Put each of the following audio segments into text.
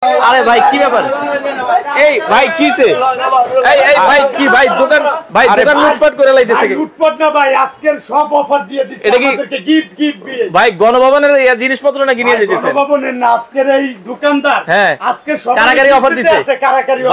আরে ভাই কি ব্যাপার? এই ভাই কিছে? এই ভাই কি ভাই দোকান লুটপাট করে লাইতেছে কি? লুটপাট না ভাই, আজকের সব অফার দিয়ে দিচ্ছে আমাদেরকে, গিফট ভাই গণভবনের এই জিনিসপত্র নাকি নিয়ে যাইতেছে? গণভবনের না, আজকের এই দোকানদার আজকে সব কারাকারি অফার দিছে।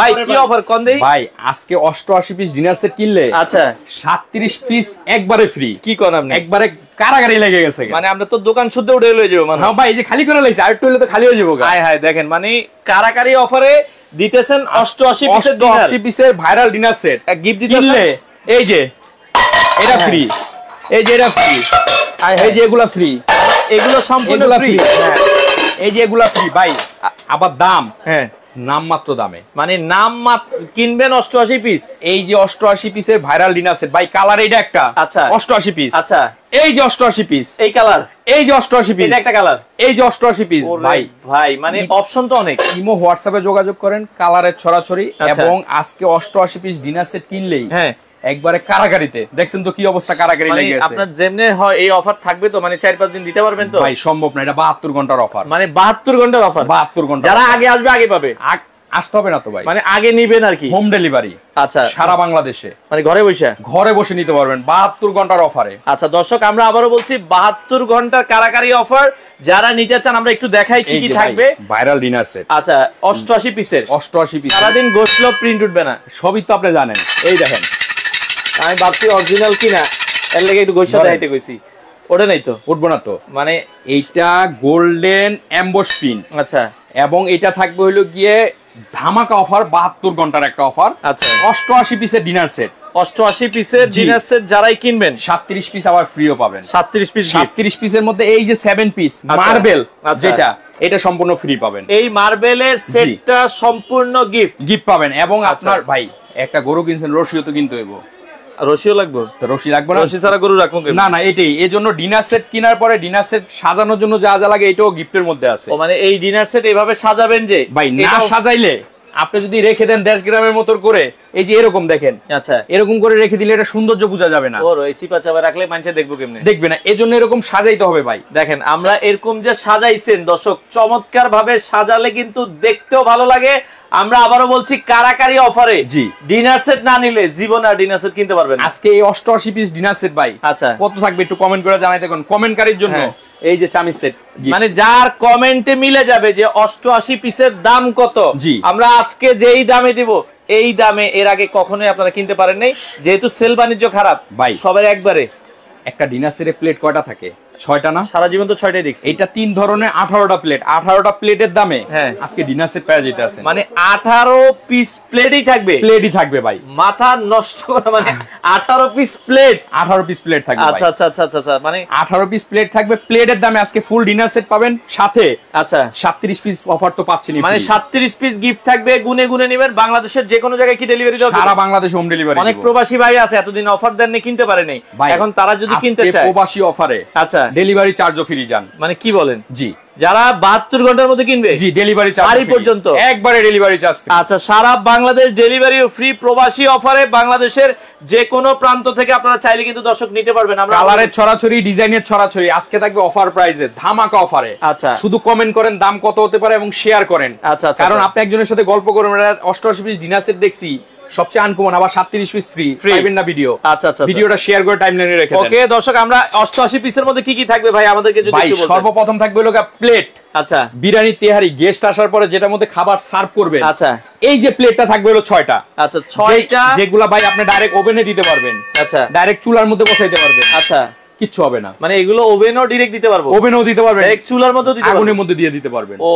ভাই কি অফার কোন দেই? ভাই আজকে 88 পিস ডিনার সেট কিনলে আচ্ছা 37 পিস একবারে ফ্রি। কি কোন আপনি? একবারে কারাগারি লেগে গেছে, মানে আমরা তো দোকান শুদ্ধ উঠে লয়ে যাব মানে। হ্যাঁ ভাই এই যে খালি করে লাইছে, আর একটু হলে তো খালি হয়ে যাবো। হায় হায় দেখেন, মানে কারাকারি অফারে দিতেছেন 88 পিসের 88 পিসের ভাইরাল ডিনার সেট এক গিফট দিতেছেন। কিনলে এই যে এটা ফ্রি, এই যে এটা ফ্রি, এই যে এগুলা ফ্রি, এগুলো সম্পূর্ণ ফ্রি। হ্যাঁ এই যে এগুলা ফ্রি ভাই, আবার দাম হ্যাঁ নামমাত্র দামে, মানে নামমাত্র কিনবেন 88 পিস। এই যে 88 পিসের ভাইরাল ডিনার সেট ভাই, কালার এইটা একটা। আচ্ছা 88 পিস। আচ্ছা এই যে 88 পিস, এই কালার, এই যে 88 পিস, এটা একটা কালার, এই যে 88 পিস ভাই। ভাই মানে অপশন তো অনেক। ইমো হোয়াটসঅ্যাপে যোগাযোগ করেন, কালারের ছড়াছড়ি। এবং আজকে 88 পিস ডিনার সেট কিনলেই হ্যাঁ একবারে কারাগারিতে। দেখছেন তো কি অবস্থা, কারাগারি লেগে গেছে। আপনার যেমনে হয় এই অফার থাকবে তো, মানে 4-5 দিন দিতে পারবেন তো? ভাই সম্ভব না, এটা 72 ঘন্টার অফার। মানে 72 ঘন্টার অফার, 72 ঘন্টা। যারা আগে আসবে আগে পাবে, আসতে হবে না তো ভাই, মানে আগে নিবেন আর কি। হোম ডেলিভারি আচ্ছা সারা বাংলাদেশে, মানে ঘরে বসে নিতে পারবেন 72 ঘন্টার অফারে। আচ্ছা দর্শক, আমরা আবারও বলছি 72 ঘন্টার কারাকারি অফার। যারা নিতে চান আমরা একটু দেখাই কি কি থাকবে। ভাইরাল ডিনার সেট আচ্ছা 88 পিসের, 88 পিস, সারাদিন গোসলো প্রিন্ট উঠবে না, সবই তো আপনি জানেন। এই দেখেন, আমি ভাবছি অরিজিনাল কিনা, এর লাগে একটু গোসা দেখাইতে কইছি। ওটা নাই তো, উঠবো না তো। মানে এইটা গোল্ডেন এমবস পিন। আচ্ছা এবং এটা থাকবে হলো গিয়ে ধামাকা অফার, 72 ঘন্টার একটা অফার। আচ্ছা 88 পিসের ডিনার সেট, 88 পিসের ডিনার সেট যারাই কিনবেন 37 পিস আবার ফ্রিও পাবেন। 37 পিস, 37 পিসের মধ্যে এই যে 7 পিস মার্বেল যেটা, এটা সম্পূর্ণ ফ্রি পাবেন। এই মার্বেলের সেটটা সম্পূর্ণ গিফট পাবেন। এবং আপনার ভাই একটা গরু কিনছেন, রশিও তো কিনতে হইব। রশিও লাগবে তো? রশি লাগবে না, রশি ছাড়া গরু রাখবো না? না এটাই, এই জন্য ডিনার সেট কেনার পরে ডিনার সেট সাজানোর জন্য যা যা লাগে এটাও গিফটের মধ্যে আছে। ও মানে এই ডিনার সেট এইভাবে সাজাবেন যে ভাই, না সাজাইলে আপনি যদি রেখে দেন 10 গ্রামের মতো করে, এই যে এরকম দেখেন, আচ্ছা এরকম করে রেখে দিলে এটা সৌন্দর্য বোঝা যাবে না। ওর এই চিপা চাপা রাখলে মানুষ দেখবো কেমনে? দেখবে না, এজন্য এরকম সাজাইতে হবে ভাই। দেখেন আমরা এরকম যে সাজাইছেন দর্শক, চমৎকার ভাবে সাজালে কিন্তু দেখতেও ভালো লাগে। আমরা আবারও বলছি কারাকারি অফারে জি ডিনার সেট না নিলে জীবনে আর ডিনার সেট কিনতে পারবেন না। আজকে এই 88 পিস ডিনার সেট ভাই আচ্ছা কত থাকবে একটু কমেন্ট করে জানাইতে কোন কমেন্টকারীর জন্য। এই যে চামিচ সেট, মানে যার কমেন্টে মিলে যাবে যে 88 পিসের দাম কত, জি আমরা আজকে যেই দামে দিব এই দামে এর আগে কখনোই আপনারা কিনতে পারেন নাই, যেহেতু সেল বাণিজ্য খারাপ ভাই। সবার একবারে একটা ডিনার সেটে প্লেট কয়টা থাকে? 6টা না? সারা জীবন তো 6টাই দেখছি। এটা 3 ধরনের 18টা প্লেট, 18টা প্লেটের দামে আজকে ডিনার সেট পাওয়া যাইতেছে। মানে 18 পিস প্লেটই থাকবে ভাই, মাথা নষ্ট করা। মানে 18 পিস প্লেট, 18 পিস প্লেট থাকবে। আচ্ছা আচ্ছা আচ্ছা আচ্ছা, মানে 18 পিস প্লেট থাকবে। প্লেটের দামে আজকে ফুল ডিনার সেট পাবেন, সাথে আচ্ছা 37 পিস অফার তো পাচ্ছেন। মানে 37 পিস গিফট থাকবে, গুনে গুনে নেবেন। বাংলাদেশের যে কোনো জায়গায় কি ডেলিভারি দাও? সারা বাংলাদেশে হোম ডেলিভারি। অনেক প্রবাসী ভাই আছে এতদিন অফার দেননি, কিনতে পারেনি, এখন তারা যদি কিনতে চায় প্রবাসী অফারে আচ্ছা ডেলিভারি চার্জও ফ্রি যান। মানে কি বলেন? জি, যারা 72 ঘন্টার মধ্যে কিনবে জি ডেলিভারি চার্জ বাড়ি পর্যন্ত একবারে ডেলিভারি চার্জ। আচ্ছা সারা বাংলাদেশ ডেলিভারিও ফ্রি, প্রবাসী অফারে বাংলাদেশের যে কোনো প্রান্ত থেকে আপনারা চাইলে কিন্তু দর্শক নিতে পারবেন। আমরা কালারের ছড়াছড়ি, ডিজাইনের ছড়াছড়ি আজকে থাকবে অফার প্রাইসে, ধামাকা অফারে। আচ্ছা শুধু কমেন্ট করেন দাম কত হতে পারে এবং শেয়ার করেন। আচ্ছা আচ্ছা, কারণ আপনি একজনের সাথে গল্প করেন 88 পিস ডিনার সেট দেখছি সবচেয়ে আনকমন, আবার 37 পিস ফ্রি পাবেন না ভিডিও। আচ্ছা আচ্ছা, ভিডিওটা শেয়ার করে টাইমলাইনে রেখে দেন। ওকে দর্শক, আমরা 88 পিসের মধ্যে কি কি থাকবে ভাই আমাদেরকে যদি একটু বলতেন। সর্বপ্রথম থাকবে হলো প্লেট। আচ্ছা বিরিয়ানি তেহারি গেস্ট আসার পরে যেটার মধ্যে খাবার সার্ভ করবে। আচ্ছা এই যে প্লেটটা থাকবে হলো 6টা। আচ্ছা 6টা, যেগুলা ভাই আপনি ডাইরেক্ট ওভেনে দিতে পারবেন। আচ্ছা ডাইরেক্ট চুলার মধ্যে বসাইতে পারবেন। আচ্ছা কিচ্ছু হবে না, মানে এগুলো ওভেনও ডাইরেক্ট দিতে পারবো? ওভেনও দিতে পারবেন, ডাইরেক্ট চুলার মধ্যে দিতে পারবেন, আগুনের মধ্যে দিয়ে দিতে পারবেন। ও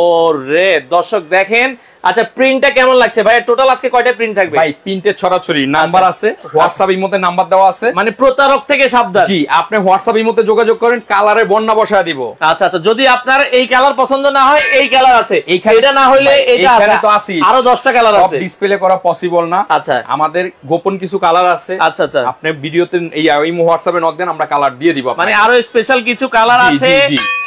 রে দর্শক দেখেন। আচ্ছা প্রিন্টটা কেমন লাগছে ভাই? টোটাল আজকে কয়টা প্রিন্ট থাকবে? ভাই প্রিন্টের ছড়াছড়ি, নাম্বার আছে, হোয়াটসঅ্যাপ ইমোতে নাম্বার দেওয়া আছে। মানে প্রতারক থেকে সাবধান। জি, আপনি হোয়াটসঅ্যাপ ইমোতে যোগাযোগ করেন, কালারে বর্ণনা বসায় দিব। আচ্ছা আচ্ছা, যদি আপনার এই কালার পছন্দ না হয় এই কালার আছে, এটা না হইলে এটা আছে, তো আছে আরো 10টা কালার আছে। সব ডিসপ্লে করা পসিবল না। আচ্ছা আমাদের গোপন কিছু কালার আছে। আচ্ছা আচ্ছা, আপনি ভিডিওতে এই ইমো হোয়াটসঅ্যাপে নক দেন, আমরা কালার দিয়ে দিব। মানে আরো স্পেশাল কিছু কালার আছে,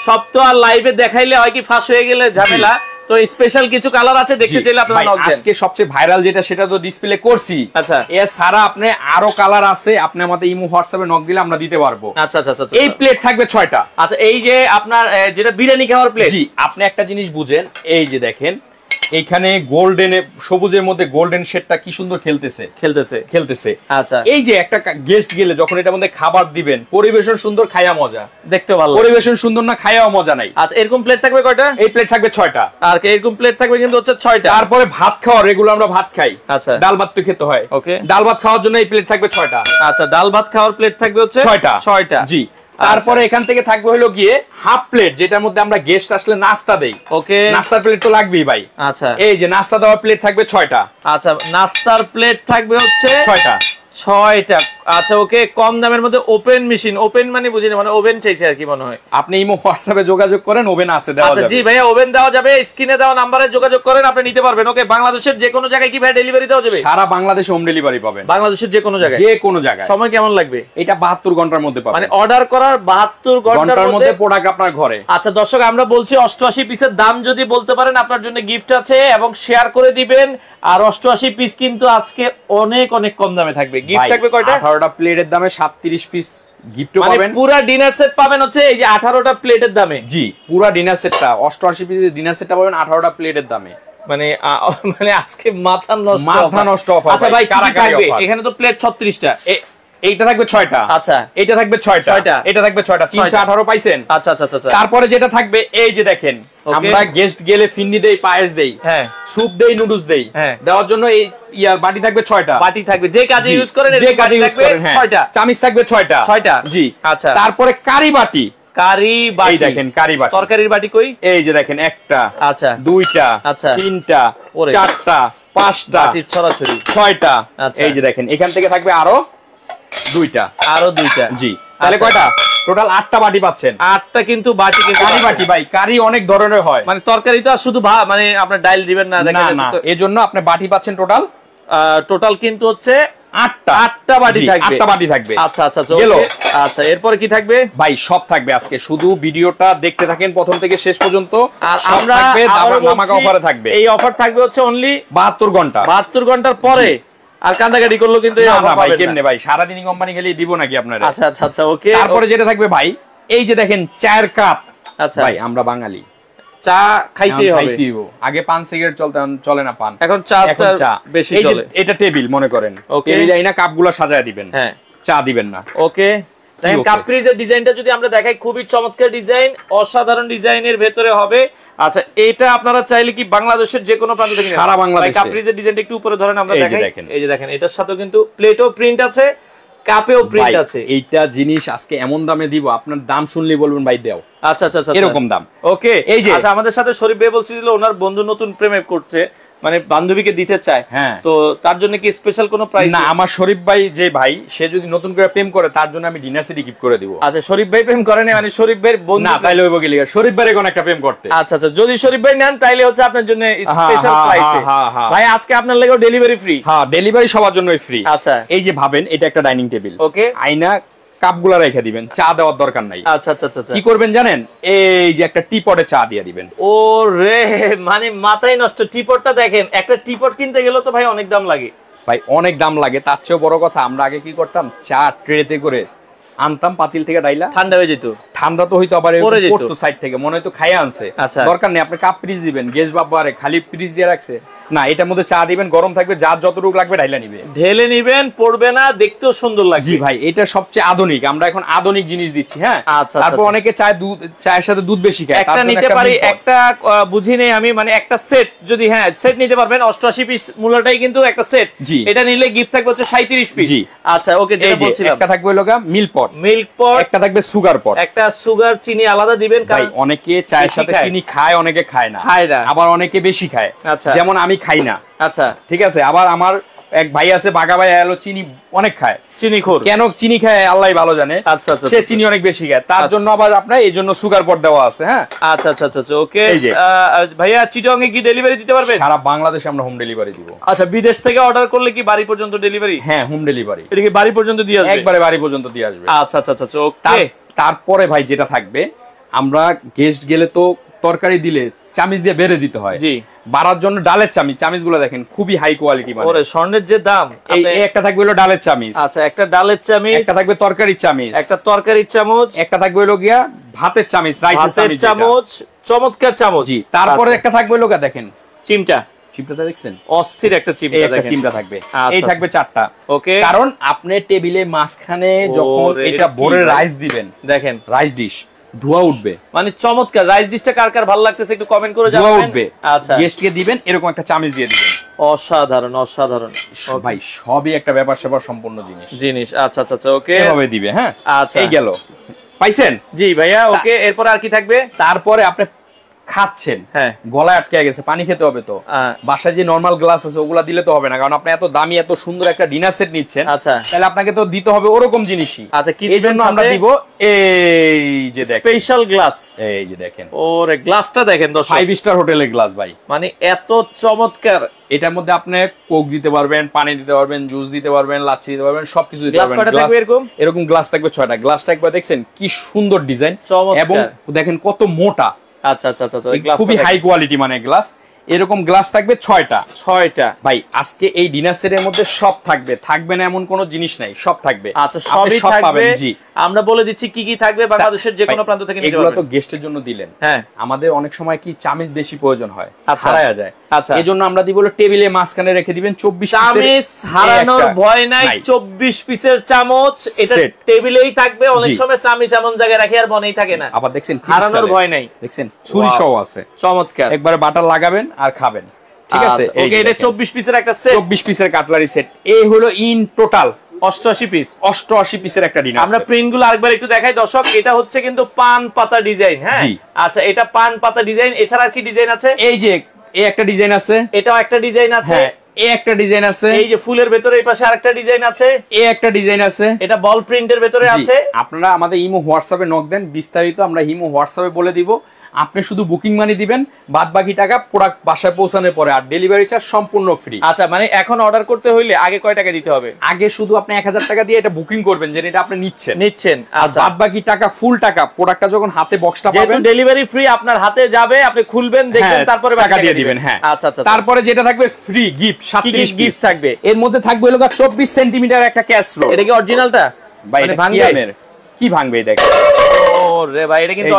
সব তো আর লাইভে দেখাইলে হয় কি ফাঁস হয়ে গেলে ঝামেলা, তো স্পেশাল কিছু কালার আছে, দেখতে চাইলে আপনারা নক দেন। আজকে সবচেয়ে ভাইরাল যেটা সেটা তো ডিসপ্লে করছি। আচ্ছা এর ছাড়া আপনি আরো কালার আছে, আপনি আমাদের ইমো হোয়াটসঅ্যাপে নক দিলে আমরা দিতে পারবো। আচ্ছা আচ্ছা আচ্ছা, এই প্লেট থাকবে 6টা। আচ্ছা এই যে আপনার যেটা বিরিয়ানি খাওয়ার প্লেট, জি আপনি একটা জিনিস বুঝেন, এই যে দেখেন এখানে গোল্ডেন সবুজের মধ্যে গোল্ডেন শেডটা কি সুন্দর খেলতেছে। আচ্ছা, এই যে একটা গেস্ট গেলে যখন এটার মধ্যে খাবার দিবেন, পরিবেশন সুন্দর, খায়া মজা, দেখতে ভালো। পরিবেশন সুন্দর না, খায়াও মজা নাই। আচ্ছা, এরকম প্লেট থাকবে কয়টা? এই প্লেট থাকবে 6টা। আর এরকম প্লেট থাকবে কিন্তু হচ্ছে 6টা। তারপরে ভাত খাওয়া, রেগুলার আমরা ভাত খাই। আচ্ছা, ডাল ভাত তো খেতে হয়। ওকে, ডাল ভাত খাওয়ার জন্য এই প্লেট থাকবে 6টা। আচ্ছা, ডাল ভাত খাওয়ার প্লেট থাকবে হচ্ছে 6টা। জি। তারপরে এখান থেকে থাকবে হলো গিয়ে হাফ প্লেট, যেটার মধ্যে আমরা গেস্ট আসলে নাস্তা দেই। ওকে, নাস্তার প্লেট তো লাগবেই ভাই। আচ্ছা, এই যে নাস্তা দেওয়ার প্লেট থাকবে 6টা। আচ্ছা, নাস্তার প্লেট থাকবে হচ্ছে 6টা। আচ্ছা, ওকে, কম দামের মধ্যে ওপেন মেশিন, ওপেন মানে বুঝিনি, মানে ওভেন চাইছে আর কি মনে হয়। আপনি ইমো হোয়াটসঅ্যাপে যোগাযোগ করেন, ওভেন আছে, দেওয়া যাবে। জি ভাইয়া, ওভেন দেওয়া যাবে, স্ক্রিনে দেওয়া নম্বরে যোগাযোগ করেন, আপনি নিতে পারবেন। ওকে, বাংলাদেশের যে কোনো জায়গায় কি ভাই ডেলিভারি দেওয়া যাবে? সারা বাংলাদেশে হোম ডেলিভারি পাবেন, বাংলাদেশের যে কোনো জায়গায়, যে কোনো জায়গায়। সময় কেমন লাগবে? এটা 72 ঘন্টার মধ্যে পাবেন, মানে অর্ডার করার 72 ঘন্টার মধ্যে প্রোডাক্ট আপনার ঘরে। আচ্ছা দর্শক, আমরা বলছি 88 পিসের দাম যদি বলতে পারেন আপনার জন্য গিফট আছে এবং শেয়ার করে দিবেন। আর 88 পিস কিন্তু আজকে অনেক অনেক কম দামে থাকবে। গিফট থাকবে কয়টা? 18টা প্লেটের দামে 37 পিস গিফট মানে পাবেন। পুরো ডিনার সেট পাবেন হচ্ছে এই যে 18টা প্লেটের দামে। জি, পুরো ডিনার সেটটা 88 পিসের ডিনার সেটটা পাবেন 18টা প্লেটের দামে। মানে আজকে মাথা নষ্ট অফার। আচ্ছা ভাই, কারা থাকবে? এখানে তো প্লেট 36টা। এইটা থাকবে 6টা। আচ্ছা, এটা থাকবে 6টা। এটা থাকবে 6টা। 318 পাইছেন। আচ্ছা আচ্ছা আচ্ছা। তারপরে যেটা থাকবে এই যে দেখেন, আমরা গেস্ট গেলে ফিন্নি দেই, পায়েস দেই, হ্যাঁ, স্যুপ দেই, নুডলস দেই, দেওয়ার জন্য এই বাটি থাকবে 6টা। বাটি থাকবে যে কাজে ইউজ করেন, যে কাজে ইউজ করেন, 6টা। চামচ থাকবে 6টা। জি। আচ্ছা, তারপরে কারি বাটি, দেখেন কারি বাটি, তরকারির বাটি কই? এই যে দেখেন, একটা, আচ্ছা, 2টা, আচ্ছা, 3টা, 4টা, 5টা, বাটির ছড়াছড়ি 6টা। এই যে দেখেন, এখান থেকে থাকবে আরো 2টা। জি, তাহলে কয়টা? টোটাল 8টা বাটি পাচ্ছেন। 8টা কিন্তু বাটি, কারি বাটি ভাই, কারি অনেক ধরনের হয়, মানে তরকারি তো আর শুধু মানে আপনার ডাল দিবেন না, দেখা যাচ্ছে তো এজন্য আপনি বাটি পাচ্ছেন টোটাল কিন্তু হচ্ছে 8টা বাটি থাকবে। 8টা বাটি থাকবে। আচ্ছা আচ্ছা, গেল। আচ্ছা, এরপর কি থাকবে ভাই? সব থাকবে আজকে, শুধু ভিডিওটা দেখতে থাকেন প্রথম থেকে শেষ পর্যন্ত। আর আমরা ধামাকা অফারে থাকবে। এই অফার থাকবে হচ্ছে অনলি 72 ঘন্টা। 72 ঘন্টার পরে আর কান্দাকাটি করলো কিন্তু এই অফার পাবেন না। কেমনে ভাই, সারা দিন কোম্পানি গেলে দিব নাকি আপনারা? আচ্ছা আচ্ছা আচ্ছা, ওকে। তারপরে যেটা থাকবে ভাই, এই যে দেখেন চায়ের কাপ। আচ্ছা ভাই, আমরা বাঙালি, চা খাইতেই হবে। আগে পান সিগারেট চলে না, পান এখন চা বেশি চলে। এটা টেবিল মনে করেন, টেবিলে আইনা কাপগুলো সাজায় দিবেন, হ্যাঁ, চা দিবেন না। ওকে, দেখেন কাপ ফ্রিজের ডিজাইনটা যদি আমরা দেখাই, খুবই চমৎকার ডিজাইন, অসাধারণ ডিজাইনের ভেতরে হবে। আচ্ছা, এটা আপনারা চাইলে কি বাংলাদেশের যে কোনো প্রান্ত থেকে সারা বাংলাদেশে কাপ ফ্রিজের ডিজাইনটা একটু উপরে ধরেন, আমরা দেখাই। এই যে দেখেন, এটার সাথে কিন্তু প্লেটও প্রিন্ট আছে, কাপেও প্রিন্ট আছে। এইটা জিনিস আজকে এমন দামে দিব, আপনার দাম শুনলেই বলবেন ভাই দেও। আচ্ছা আচ্ছা আচ্ছা, এরকম দাম। ওকে, এই যে আচ্ছা, আমাদের সাথে শরীফ ভাই বলছিল ওনার বন্ধু নতুন প্রেমে করছে, মানে বান্ধবীকে দিতে চায়, হ্যাঁ, তো তার জন্য কি স্পেশাল কোনো প্রাইস? না, আমার শরীফ ভাই যে ভাই, সে যদি নতুন করে প্রেম করে, তার জন্য আমি ডিনার সেট গিফট করে দিব। আচ্ছা, শরীফ ভাই প্রেম করেন মানে শরীফ ভাইয়ের বন্ধু না, তাইলে হইব কি লিগা শরীফ ভাইয়ের কোন একটা প্রেম করতে। আচ্ছা আচ্ছা, যদি শরীফ ভাই নেন তাইলে হচ্ছে আপনার জন্য স্পেশাল প্রাইসে। ভাই আজকে আপনার লাগেও ডেলিভারি ফ্রি। হ্যাঁ, ডেলিভারি সবার জন্যই ফ্রি। আচ্ছা, এই যে ভাবেন, এটা একটা ডাইনিং টেবিল, ওকে, আয়না, কাপগুলা রেখে দিবেন, চা দেওয়ার দরকার নাই। আচ্ছা আচ্ছা আচ্ছা, কি করবেন জানেন? এই যে একটা টিপটে চা দিয়ে দিবেন। ও রে, মানে মাথায় নষ্ট। টিপটটা দেখেন, একটা টিপট কিনতে গেলে তো ভাই অনেক দাম লাগে। ভাই অনেক দাম লাগে, তার চেয়েও বড় কথা, আমরা আগে কি করতাম, চা ট্রেতে করে আনতাম, পাতিল থেকে ডাইলা, ঠান্ডা হয়ে যেত। ঠান্ডা তো হইতো, আবার পড়তো সাইড থেকে, মনে হয়তো খাইয়া আনছে। দরকার নেই, আপনি কাপ ফ্রিজ দিবেন, গেস্ট বাবারে খালি ফ্রিজ দিয়ে রাখছে না, এটার মধ্যে চা দিবেন, গরম থাকবে, যার যতটুকু লাগবে ঢাইলা নিবে, ঢেলে নিবেন, পড়বে না, দেখতেও সুন্দর লাগবে। জি ভাই, এটা সবচেয়ে আধুনিক, আমরা এখন আধুনিক জিনিস দিচ্ছি। হ্যাঁ, তারপর অনেকে চায়ের সাথে দুধ বেশি খায়, একটা নিতে পারি, একটা বুঝি নেই আমি, মানে একটা সেট যদি, হ্যাঁ সেট নিতে পারবেন, 88 পিস মূল্যটাই কিন্তু একটা সেট। এটা নিলে গিফট থাকবে হচ্ছে 37 পিস। আচ্ছা, ওকে, যেটা বলছিলাম, একটা থাকবে লগা মিল্ক পট, একটা থাকবে সুগার পট, একটা সুগার চিনি আলাদা দিবেন, কারণ অনেকে চায়ের সাথে চিনি খায়, অনেকে খায় না, আবার অনেকে বেশি খায়। আচ্ছা, যেমন আমি খাই না। আচ্ছা, ঠিক আছে, আবার আমার এক ভাই আছে, বাগা ভাই, এলো চিনি অনেক খায়, চিনিখোর। কেন চিনি খায় আল্লাহ ভালো জানে। আচ্ছা আচ্ছা, সে চিনি অনেক বেশি খায়, তার জন্য আবার আপনার এই জন্য সুগার পট দেওয়া আছে। হ্যাঁ, আচ্ছা আচ্ছা আচ্ছা, ওকে। ভাইয়া চিটং এ কি ডেলিভারি দিতে পারবেন? সারা বাংলাদেশে আমরা হোম ডেলিভারি দিব। আচ্ছা, বিদেশ থেকে অর্ডার করলে কি বাড়ি পর্যন্ত ডেলিভারি? হ্যাঁ, হোম ডেলিভারি। এটা কি বাড়ি পর্যন্ত দিয়ে আসবে? একবারে বাড়ি পর্যন্ত দিয়ে আসবে। আচ্ছা আচ্ছা আচ্ছা, ওকে। তারপরে ভাই যেটা থাকবে, আমরা গেস্ট গেলে তো তরকারি দিলে চামিচ দিয়ে বেড়ে দিতে হয়। জি, বাড়ার জন্য ডালের চামিচ, চামিচগুলো দেখেন খুবই হাই কোয়ালিটি। মানে ওরে স্বর্ণের যে দাম। এই একটা থাকবে হলো ডালের চামিচ। আচ্ছা, একটা ডালের চামিচ, একটা থাকবে তরকারির চামিচ, একটা তরকারির চামচ, একটা থাকবে হলো গিয়া ভাতের চামিচ, রাইসের চামিচ, চমৎকার চামচ। জি, তারপরে একটা থাকবে হলো দেখেন চিমটা চিমটাটা দেখছেন অস্থির একটা চিমটা দেখেন, একটা চিমটা থাকবে, এই থাকবে 4টা। ওকে, কারণ আপনি টেবিলে মাঝখানে যখন এটা ভরে রাইস দিবেন, দেখেন রাইস ডিশ ধোয়া উঠবে, মানে চমৎকার। রাইস ডিশটা কার কার ভালো লাগতেছে একটু কমেন্ট করে জানাবেন। ধোয়া উঠবে। আচ্ছা, গেস্টকে দিবেন এরকম একটা চামচ দিয়ে দিবেন, অসাধারণ অসাধারণ ভাই, সবই একটা ব্যাপার স্যাপার সম্পূর্ণ জিনিস। আচ্ছা আচ্ছা আচ্ছা, ওকে, এভাবে দিবে। হ্যাঁ, আচ্ছা, এই গেল, পাইছেন? জি ভাইয়া, ওকে। এরপর আর কি থাকবে? তারপরে আপনি খাচ্ছেন, হ্যাঁ, গলায় আটকে গেছে, পানি খেতে হবে, তো বাসায় যে নরমাল গ্লাস আছে ওগুলা দিলে তো হবে না, কারণ আপনি এত দামি এত সুন্দর একটা ডিনার সেট নিচ্ছেন। আচ্ছা, তাহলে আপনাকে তো দিতে হবে ওরকম জিনিসই। আচ্ছা, কি এই জন্য আমরা দিব এই যে দেখেন স্পেশাল গ্লাস। এই যে দেখেন, ওরে গ্লাসটা দেখেন দর্শক, 5 স্টার হোটেলের গ্লাস ভাই, মানে এত চমৎকার। এটার মধ্যে আপনি কোক দিতে পারবেন, পানি দিতে পারবেন, জুস দিতে পারবেন, লাচ্ছি দিতে পারবেন, সবকিছু দিতে পারবেন। গ্লাস থাকবে এরকম গ্লাস থাকবে 6টা। গ্লাসটা একবার দেখছেন কি সুন্দর ডিজাইন, এবং দেখেন কত মোটা। আচ্ছা আচ্ছা আচ্ছা, ওই গ্লাস খুবই হাই কোয়ালিটি মানে গ্লাস। এরকম গ্লাস থাকবে 6টা ভাই। আজকে এই ডিনার সেটের মধ্যে সব থাকবে, থাকবে না এমন কোনো জিনিস নাই, সব থাকবে। আচ্ছা, সবই থাকবে। জি, আমরা বলে দিচ্ছি কি কি থাকবে, বাংলাদেশের যে কোনো প্রান্ত থেকে নিতে পারবেন। এগুলো তো গেস্টের জন্য দিলেন, হ্যাঁ, আমাদের অনেক সময় কি চামচ বেশি প্রয়োজন হয়, হারায়া যায়। আচ্ছা, এজন্য আমরা দিব টেবিলে মাঝখানে রেখে দিবেন 24 চামচ, হারানোর ভয় নাই। 24 পিসের চামচ, এটা টেবিলেই থাকবে। অনেক সময় চামচ এমন জায়গায় রাখি আর মনেই থাকে না। আবার দেখছেন হারানোর ভয় নাই, দেখছেন ছুরি সহ আছে, চমৎকার। একবারে বাটার লাগাবেন আর খাবেন, ঠিক আছে? ওকে, এটা 24 পিসের একটা সেট, 24 পিসের কাটলারি সেট। এই হলো ইন টোটাল 88 পিস, 88 পিসের একটা ডিনার। আমরা প্রিন্টগুলো আরেকবার একটু দেখাই দর্শক। এটা হচ্ছে কিন্তু পান পাতা ডিজাইন। হ্যাঁ, আচ্ছা, এটা পান পাতা ডিজাইন। এছাড়া কি ডিজাইন আছে? এই যে এই একটা ডিজাইন আছে, এটাও একটা ডিজাইন আছে, এই একটা ডিজাইন আছে, এই যে ফুলের ভেতরে এই পাশে আরেকটা ডিজাইন আছে, এই একটা ডিজাইন আছে, এটা বল প্রিন্টের ভেতরে আছে। আপনারা আমাদের ইমো হোয়াটসঅ্যাপে নক দেন, বিস্তারিত আমরা ইমো হোয়াটসঅ্যাপে বলে দিব। আপনি শুধু বুকিং মানি দিবেন, বাদ বাকি টাকা প্রোডাক্ট বাসায় পৌঁছানোর পরে, আর ডেলিভারি চার্জ সম্পূর্ণ ফ্রি। আচ্ছা, মানে এখন অর্ডার করতে হইলে আগে কয় টাকা দিতে হবে? আগে শুধু আপনি 1000 টাকা দিয়ে এটা বুকিং করবেন, যে এটা আপনি নিচ্ছেন। আচ্ছা, বাদ বাকি টাকা ফুল টাকা প্রোডাক্টটা যখন হাতে বক্সটা পাবেন, ডেলিভারি ফ্রি আপনার হাতে যাবে, আপনি খুলবেন, দেখবেন, তারপরে টাকা দিয়ে দিবেন। হ্যাঁ, আচ্ছা আচ্ছা। তারপরে যেটা থাকবে ফ্রি গিফট, 37 গিফট থাকবে। এর মধ্যে থাকবে হলো 24 সেন্টিমিটার একটা ক্যাসরোল। এটা কি অরিজিনালটা? ভাই, কি ভাঙবে দেখেন। ওরে ভাই, এটা কিন্তু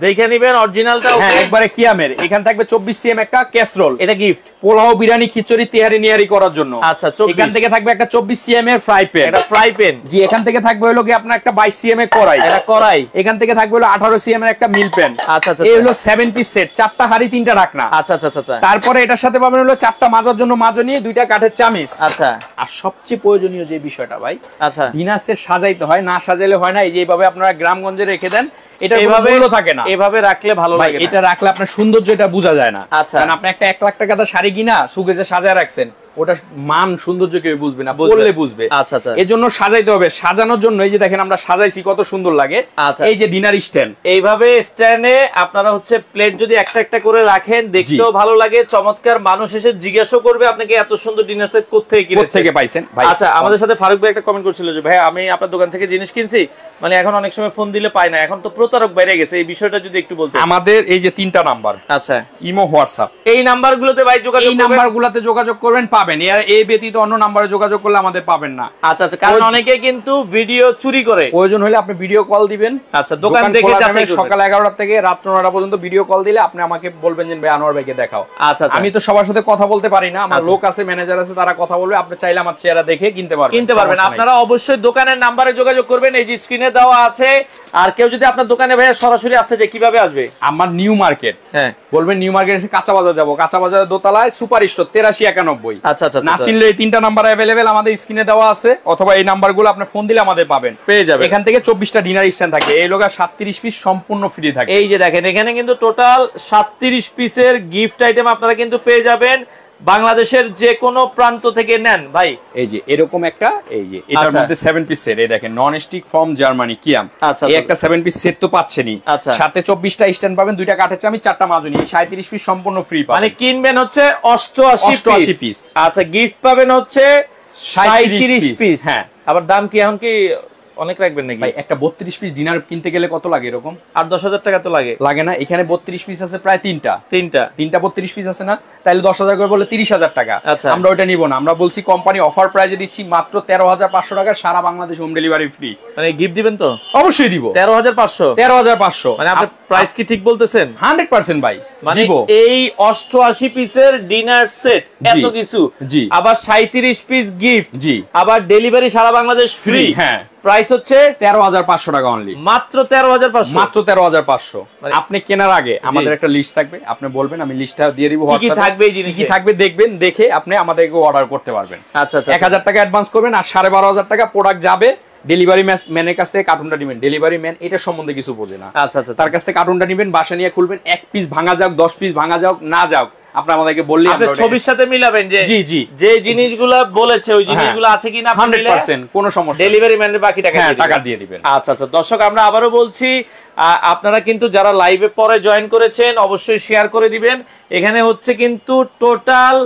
দেখে নিবেন অরিজিনালটা। হ্যাঁ, একবারে কিয়ামের। এখান থাকবে 24 সিএম একটা ক্যাসরোল, এটা গিফট। পোলাও, বিরিয়ানি, খিচুড়ি, তেহারি নিয়ারি করার জন্য। আচ্ছা, এখান থেকে থাকবে একটা 24 সিএম এর ফ্রাই প্যান, এটা ফ্রাই প্যান। জি, এখান থেকে থাকবে হলো কি আপনার একটা 22 সিএম এর কড়াই, এটা কড়াই। এখান থেকে থাকবে হলো 18 সিএম এর একটা মিল প্যান। আচ্ছা আচ্ছা, এই হলো 7 পিস সেট, 4টা হাড়ি 3টা ঢাকনা। আচ্ছা আচ্ছা আচ্ছা। তারপরে এটার সাথে পাবেন হলো 4টা মাজার জন্য মাজনি, 2টা কাঠের চামিচ। আচ্ছা, আর সবচেয়ে প্রয়োজনীয় যে বিষয়টা ভাই, আচ্ছা, ডিনার সেট সাজাইতে হয়, না সাজাইলে হয় না। এই যে এইভাবে আপনারা গ্রামগঞ্জে রেখে দেন, এটা এইভাবে থাকে না, এভাবে রাখলে ভালো লাগে। এটা রাখলে আপনার সৌন্দর্য এটা বোঝা যায় না। আচ্ছা, কারণ আপনি একটা 1 লাখ টাকা দা শাড়ি কিনা সুকেজে সাজায় রাখছেন, ওটা মান সৌন্দর্য কেউ বুঝবে না, বললে বুঝবে। আচ্ছা আচ্ছা, এজন্য সাজাইতে হবে। সাজানোর জন্য এই যে দেখেন আমরা সাজাইছি, কত সুন্দর লাগে। আচ্ছা, এই যে ডিনার স্ট্যান্ড, এইভাবে স্ট্যান্ডে আপনারা হচ্ছে প্লেট যদি একটা একটা করে রাখেন, দেখতেও ভালো লাগে, চমৎকার। মানুষ এসে জিজ্ঞাসা করবে আপনাকে এত সুন্দর ডিনার সেট কোত্থেকে পাইছেন ভাই। আচ্ছা, আমাদের সাথে ফারুক ভাই একটা কমেন্ট করছিল যে ভাই, আমি আপনার দোকান থেকে জিনিস কিনছি, মানে এখন অনেক সময় ফোন দিলে পাই না, এখন তো প্রতারক বাইরে গেছে, এই বিষয়টা যদি একটু বলতে। আমাদের এই যে 3টা নাম্বার, আচ্ছা, ইমো, হোয়াটসঅ্যাপ, এই নাম্বারগুলোতে ভাই যোগাযোগ, এই নাম্বারগুলোতে যোগাযোগ করবেন, পাবেন। এই ব্যতীত অন্য নাম্বারে যোগাযোগ করলে আমাদের পাবেন না। আচ্ছা আচ্ছা, কারণ অনেকে কিন্তু ভিডিও চুরি করে। প্রয়োজন হলে আপনি ভিডিও কল দিবেন। আচ্ছা, দোকান দেখে যাচাই করবেন। সকাল 11টা থেকে রাত 9টা পর্যন্ত ভিডিও কল দিলে আপনি আমাকে বলবেন যে ভাই আনোয়ার ভাইকে দেখাও। আচ্ছা, আমি তো সবার সাথে কথা বলতে পারি না, আমার লোক আছে, ম্যানেজার আছে, তারা কথা বলবে। আপনি চাইলে আমার চেহারা দেখে কিনতে পারবেন। আপনারা অবশ্যই দোকানের নাম্বারে যোগাযোগ করবেন, এই যে স্ক্রিনে দেওয়া আছে। আর কেউ যদি আপনার দোকানে ভাইয়া সরাসরি আসতে চায়, কিভাবে আসবে? আমার নিউ মার্কেট, হ্যাঁ, বলবেন নিউ মার্কেট এসে কাঁচা বাজার যাবো, কাঁচা বাজারের দোতলায় সুপার স্টোর 8391। আচ্ছা আচ্ছা, না চিনলে এই 3টা নাম্বার अवेलेबल আমাদের স্ক্রিনে দেওয়া আছে, অথবা এই নাম্বারগুলো আপনি ফোন দিলে আমাদের পাবেন, পেয়ে যাবেন। এখান থেকে 24টা ডিনার স্ট্যান্ড থাকে, এই লোগা 37 পিস সম্পূর্ণ ফ্রি থাকে। এই যে দেখেন, এখানে কিন্তু টোটাল 37 পিসের গিফট আইটেম আপনারা কিন্তু পেয়ে যাবেন, বাংলাদেশের যে কোনো প্রান্ত থেকে নেন ভাই। এই যে এরকম একটা, এই যে এটার মধ্যে 7 পিস সেট, এই দেখেন নন স্টিক ফ্রম জার্মানি কিয়াম। আচ্ছা, এই একটা 7 পিস সেট তো পাচ্ছেনই, সাথে 24টা স্ট্যান্ড পাবেন, 2টা কাঠের চামচ, 4টা মাজনি, 37 পিস সম্পূর্ণ ফ্রি পাবেন। মানে কিনবেন হচ্ছে 88 পিস। আচ্ছা, গিফট পাবেন হচ্ছে 37 পিস। হ্যাঁ, আবার দাম কি এখন কি অনেক রাখবেন নাকি ভাই? একটা 32 পিস ডিনার কিনতে গেলে কত লাগে এরকম? 8-10,000 টাকা তো লাগে না? এখানে 32 পিস আছে প্রায় তিনটা 32 পিস আছে না, তাহলে 10,000 করে বলে 30,000 টাকা। আমরা ওটা নিব না, আমরা বলছি কোম্পানি অফার প্রাইজে দিচ্ছি মাত্র 13,500 টাকা, সারা বাংলাদেশ হোম ডেলিভারি ফ্রি। মানে গিফট দিবেন তো? অবশ্যই দিব। 13,500 মানে আপনি প্রাইস কি ঠিক বলতেছেন? 100% ভাই। মানে এই 88 পিসের ডিনার সেট এত কিছু, আবার 37 পিস গিফট, আবার ডেলিভারি সারা বাংলাদেশ ফ্রি। হ্যাঁ, প্রাইস হচ্ছে 13,500 টাকা অনলি, মাত্র 13,500। মাত্র 13,500। আপনি কেনার আগে আমাদের একটা লিস্ট থাকবে, আপনি বলবেন, আমি লিস্টটা দিয়ে দিব হোয়াটসঅ্যাপে, কি থাকবে এই জিনিস কি থাকবে দেখবেন, দেখে আপনি আমাদেরকে অর্ডার করতে পারবেন। আচ্ছা আচ্ছা, 1000 টাকা অ্যাডভান্স করবেন আর 12,500 টাকা প্রোডাক্ট যাবে। ডেলিভারি ম্যানের কাছ থেকে কার্টুনটা নেবেন, ডেলিভারি ম্যান এটা সম্বন্ধে কিছু বোঝে না। আচ্ছা আচ্ছা, তার কাছ থেকে কার্টুনটা নেবেন, বাসা নিয়ে খুলবেন, 1 পিস ভাঙা যাক, 10 পিস ভাঙা যাক, না যাক, আপনি আমাদেরকে বললে আপনি ছবির সাথে মিলাবেন যে জি জি যে জিনিসগুলো বলেছে ওই জিনিসগুলো আছে কিনা, 100% কোনো সমস্যা, ডেলিভারি ম্যানের বাকি টাকা দিয়ে দিবেন। আচ্ছা আচ্ছা, দর্শক আমরা আবারও বলছি, আপনারা কিন্তু যারা লাইভে পরে জয়েন করেছেন অবশ্যই শেয়ার করে দিবেন। এখানে হচ্ছে কিন্তু টোটাল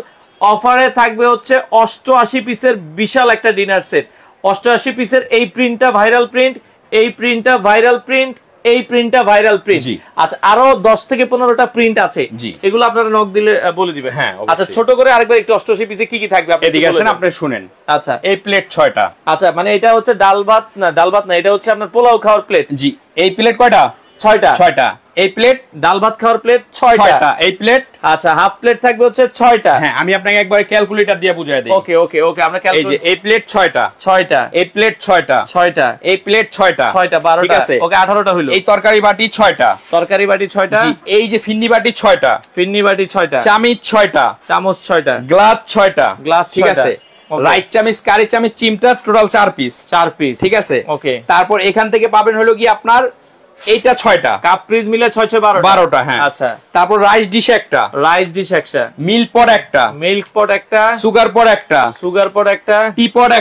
অফারে থাকবে হচ্ছে 88 পিসের বিশাল একটা ডিনার সেট। 88 পিসের এই প্রিন্টটা ভাইরাল প্রিন্ট, এই প্রিন্টটা ভাইরাল প্রিন্ট, এই প্রিন্টটা ভাইরাল প্রিন্ট। আচ্ছা, আরো 10 থেকে 15টা প্রিন্ট আছে, এগুলো আপনারা নক দিলে বলে দিবেন। হ্যাঁ, আচ্ছা, ছোট করে আরেকবার একটু 88 পিসে কি কি থাকবে আপনি এদিকে আসেন, আপনি শুনেন। আচ্ছা, এই প্লেট 6টা। আচ্ছা, মানে এটা হচ্ছে ডাল ভাত না, এটা হচ্ছে আপনার পোলাও খাওয়ার প্লেট। জি, এই প্লেট কয়টা? 6টা। এই প্লেট ডাল ভাত খাওয়ার প্লেট 6টা। এই প্লেট আচ্ছা, হাফ প্লেট থাকবে হচ্ছে 6টা। হ্যাঁ, আমি আপনাকে একবার ক্যালকুলেটর দিয়ে বুঝাই দেই। ওকে ওকে ওকে, আমরা এই যে এই প্লেট 6টা, এই প্লেট 6টা, এই প্লেট 6টা, 12টা, ঠিক আছে, ওকে 18টা হলো। এই তরকারি বাটি 6টা, জি। এই যে ফিন্নি বাটি 6টা, চামচ 6টা, গ্লাস 6টা, ঠিক আছে, রাইট চামচ, কারি চামচ, চিমটা, টোটাল 4 পিস, ঠিক আছে। ওকে, তারপর এখান থেকে পাবেন হলো কি আপনার এইটা 6টা, কাপ ফ্রিজ মিলে 6 12টা। হ্যাঁ, আচ্ছা। তারপর রাইস ডিশ একটা, মিল্ক পট একটা, সুগার পট একটা, টি পট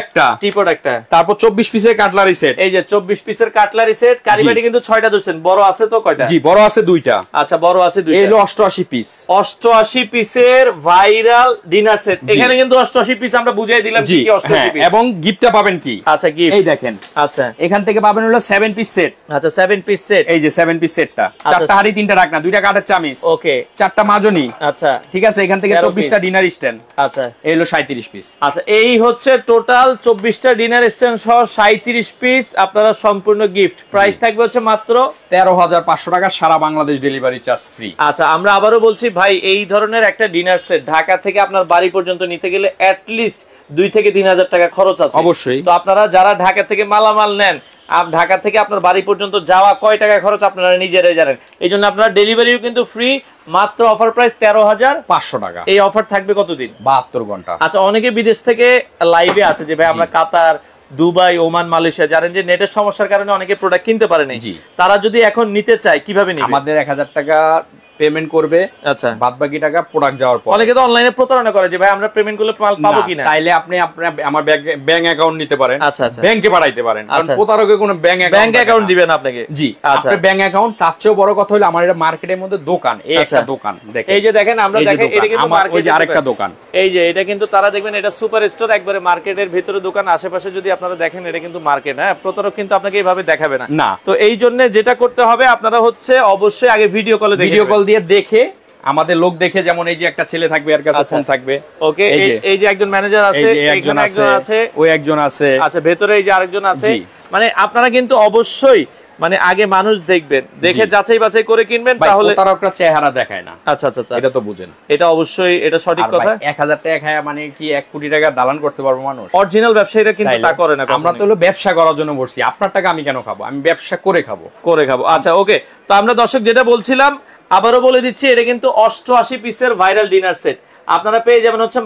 একটা, তারপর 24 পিসের কাটলারি সেট। এই যে 24 পিসের কাটলারি সেট, কারিবাটি কিন্তু 6টা ধরছেন, বড় আছে তো কয়টা? জি, বড় আছে 2টা। আচ্ছা, বড় আছে 2টা। এই হলো 88 পিস, 88 পিসের ভাইরাল ডিনার সেট। এখানে কিন্তু 88 পিস আমরা বুঝাই দিলাম কি 88 পিস, এবং গিফটটা পাবেন কি? আচ্ছা, গিফট এই দেখেন। আচ্ছা, এখান থেকে পাবেন হলো 7 পিস সেট। আচ্ছা, 7 পিস সেট, এই যে 7 পিস সেটটা, 4টা হাড়ি, 3টা রাখনা, 2টা কাঠের চামচ, ওকে, 4টা মাজনি। আচ্ছা, ঠিক আছে, এখান থেকে 24টা ডিনার স্ট্যান্ড। আচ্ছা, এই হলো 37 পিস। আচ্ছা, এই হচ্ছে টোটাল 24টা ডিনার স্ট্যান্ড সহ 37 পিস আপনারা সম্পূর্ণ গিফট। প্রাইস থাকবে হচ্ছে মাত্র 13,500 টাকা, সারা বাংলাদেশ ডেলিভারি চার্জ ফ্রি। আচ্ছা, আমরা আবারও বলছি ভাই, এই ধরনের একটা ডিনার সেট ঢাকা থেকে আপনার বাড়ি পর্যন্ত নিতে গেলে অ্যাট লিস্ট 2 থেকে 3,000 টাকা খরচ আছে অবশ্যই। তো আপনারা যারা ঢাকা থেকে মালামাল নেন, ঢাকা থেকে আপনার বাড়ি পর্যন্ত যাওয়া কয় টাকা খরচ আপনারা নিজেরাই জানেন। এই জন্য আপনারা ডেলিভারিও কিন্তু ফ্রি, মাত্র অফার প্রাইস 13,500 টাকা। এই অফার থাকবে কতদিন? 72 ঘন্টা। আচ্ছা, অনেকে বিদেশ থেকে লাইভে আছে যে ভাই আমরা কাতার, দুবাই, ওমান, মালয়েশিয়া, জানেন যে নেটের সমস্যার কারণে অনেকে প্রোডাক্ট কিনতে পারে না, তারা যদি এখন নিতে চায় কিভাবে নেবে? আমাদের 1000 টাকা পেমেন্ট করবে, আচ্ছা, বাদ বাকি টাকা প্রোডাক্ট যাওয়ার পর। অনেকে তো অনলাইনে প্রতারণা করে যে ভাই আমরা পেমেন্ট করলে মাল পাবো কিনা। তাইলে আপনি আমার ব্যাংক অ্যাকাউন্ট নিতে পারেন, আচ্ছা আচ্ছা, ব্যাংকে পাঠাইতে পারেন, কারণ প্রতারকের কোনো ব্যাংক অ্যাকাউন্ট দিবেন আপনাকে। জি, আপনার ব্যাংক অ্যাকাউন্ট। তার চেয়েও বড় কথা হলো আমার এটা মার্কেটের মধ্যে দোকান, এই একটা দোকান দেখেন, এই যে দেখেন, আমরা দেখেন এটা কিন্তু মার্কেটে আরেকটা দোকান, এই যে এটা কিন্তু তারা দেখবেন এটা সুপার স্টোর, একবারে মার্কেটের ভিতরে দোকান, আশেপাশে যদি আপনারা দেখেন এটা কিন্তু মার্কেট। হ্যাঁ, প্রতারক কিন্তু আপনাকে এইভাবে দেখাবে না। তো এই জন্য যেটা করতে হবে আপনারা হচ্ছে অবশ্যই আগে ভিডিও কল দিয়ে দেখে, আমাদের লোক দেখে, যেমন এই যে একটা ছেলে থাকবে, এর কাছে ফোন থাকবে, ওকে, এই যে একজন ম্যানেজার আছে, একজন আছে, ওই একজন আছে, আচ্ছা, ভেতরে এই যে আরেকজন আছে। মানে আপনারা কিন্তু অবশ্যই মানে আগে মানুষ দেখবেন, দেখে যাচাই বাছাই করে কিনবেন, তাহলে প্রতারকরা চেহারা দেখায় না। আচ্ছা আচ্ছা, এটা তো বুঝেন, এটা অবশ্যই এটা সঠিক কথা। 1000 টাকা খায় মানে কি 1 কোটি টাকা দালান করতে পারবো মানুষ? অরিজিনাল ব্যবসায়ীরা কিন্তু তা করে না। আমরা তো হলো ব্যবসা করার জন্য বসছি, আপনার টাকা আমি কেন খাবো? আমি ব্যবসা করে খাবো। আচ্ছা, ওকে, তো আমরা দর্শক যেটা বলছিলাম আবারও বলে দিচ্ছি, এটা কিন্তু 88 পিসের ভাইরাল ডিনার সেট আপনারা পেয়ে যাবেন হচ্ছে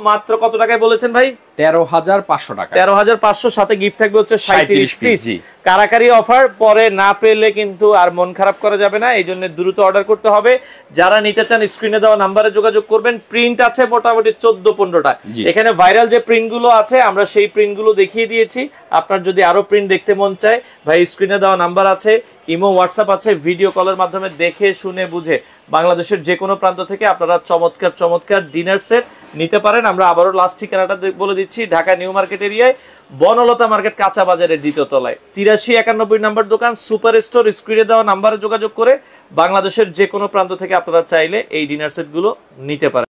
মাত্র কত টাকায় বলেছেন ভাই? 13,500 টাকা। 13,500, সাথে গিফট থাকবে হচ্ছে 37 পিস। কারাকারি অফার, পরে না পেলে কিন্তু আর মন খারাপ করা যাবে না, এই জন্য দ্রুত অর্ডার করতে হবে। যারা নিতে চান স্ক্রিনে দেওয়া নাম্বারে যোগাযোগ করবেন। প্রিন্ট আছে মোটামুটি 14-15টা। এখানে ভাইরাল যে প্রিন্ট গুলো আছে আমরা সেই প্রিন্ট গুলো দেখিয়ে দিয়েছি। আপনার যদি আরো প্রিন্ট দেখতে মন চায়, ভাই স্ক্রিনে দেওয়া নাম্বার আছে, ইমো, হোয়াটসঅ্যাপ আছে, ভিডিও কলের মাধ্যমে দেখে শুনে বুঝে বাংলাদেশের যে কোনো প্রান্ত থেকে আপনারা চমৎকার ডিনার সেট নিতে পারেন। আমরা আবারও লাস্ট ঠিকানাটা বলে দিচ্ছি, ঢাকা নিউ মার্কেট এরিয়ায় বনলতা মার্কেট কাঁচা বাজারের দ্বিতীয় তলায় 8391 নম্বর দোকান সুপার স্টোর। স্ক্রিনে দেওয়া নাম্বারে যোগাযোগ করে বাংলাদেশের যে কোনো প্রান্ত থেকে আপনারা চাইলে এই ডিনার সেট গুলো নিতে পারেন।